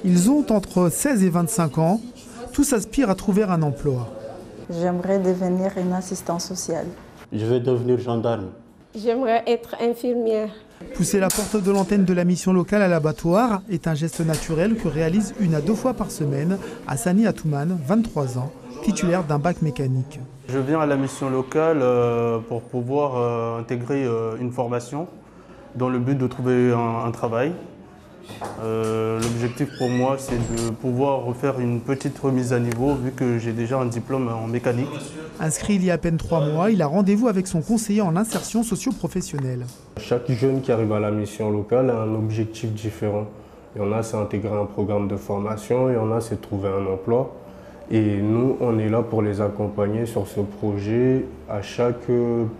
Ils ont entre 16 et 25 ans. Tous aspirent à trouver un emploi. J'aimerais devenir une assistante sociale. Je vais devenir gendarme. J'aimerais être infirmière. Pousser la porte de l'antenne de la mission locale à l'abattoir est un geste naturel que réalise 1 à 2 fois par semaine Hassani Atoumane, 23 ans, titulaire d'un bac mécanique. Je viens à la mission locale pour pouvoir intégrer une formation dans le but de trouver un travail. L'objectif pour moi, c'est de pouvoir refaire une petite remise à niveau vu que j'ai déjà un diplôme en mécanique. Inscrit il y a à peine 3 mois, il a rendez-vous avec son conseiller en insertion socio-professionnelle. Chaque jeune qui arrive à la mission locale a un objectif différent. Il y en a, c'est intégrer un programme de formation, il y en a, c'est trouver un emploi. Et nous, on est là pour les accompagner sur ce projet à chaque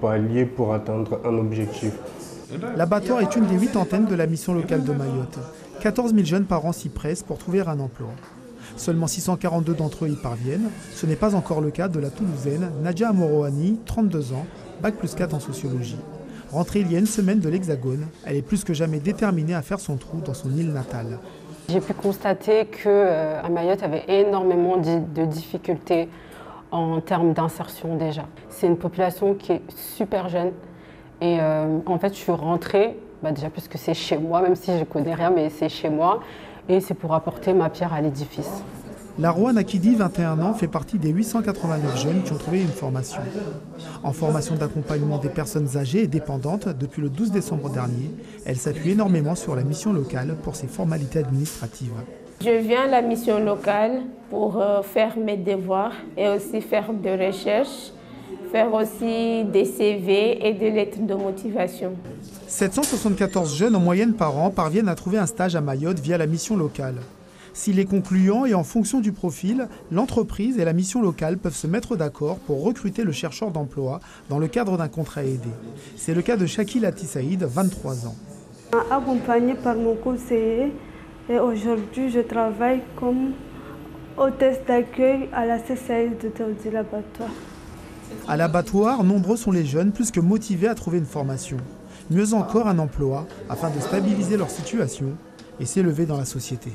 palier pour atteindre un objectif. L'abattoir est une des 8 antennes de la mission locale de Mayotte. 14 000 jeunes par an s'y pressent pour trouver un emploi. Seulement 642 d'entre eux y parviennent. Ce n'est pas encore le cas de la Toulousaine Nadia Amoroani, 32 ans, bac plus 4 en sociologie. Rentrée il y a une semaine de l'Hexagone, elle est plus que jamais déterminée à faire son trou dans son île natale. J'ai pu constater qu'à Mayotte, il y avait énormément de difficultés en termes d'insertion déjà. C'est une population qui est super jeune. Et en fait, je suis rentrée, déjà puisque c'est chez moi, même si je ne connais rien, mais c'est chez moi. Et c'est pour apporter ma pierre à l'édifice. Laroua Nakidi, 21 ans, fait partie des 889 jeunes qui ont trouvé une formation. En formation d'accompagnement des personnes âgées et dépendantes depuis le 12 décembre dernier, elle s'appuie énormément sur la mission locale pour ses formalités administratives. Je viens à la mission locale pour faire mes devoirs et aussi faire des recherches, faire aussi des CV et des lettres de motivation. 774 jeunes en moyenne par an parviennent à trouver un stage à Mayotte via la mission locale. S'il est concluant et en fonction du profil, l'entreprise et la mission locale peuvent se mettre d'accord pour recruter le chercheur d'emploi dans le cadre d'un contrat aidé. C'est le cas de Shakil Atissaïd, 23 ans. Accompagnée par mon conseiller, et aujourd'hui je travaille comme hôtesse d'accueil à la CCAS de Taoudi l'abattoir. À l'abattoir, nombreux sont les jeunes plus que motivés à trouver une formation. Mieux encore, un emploi afin de stabiliser leur situation et s'élever dans la société.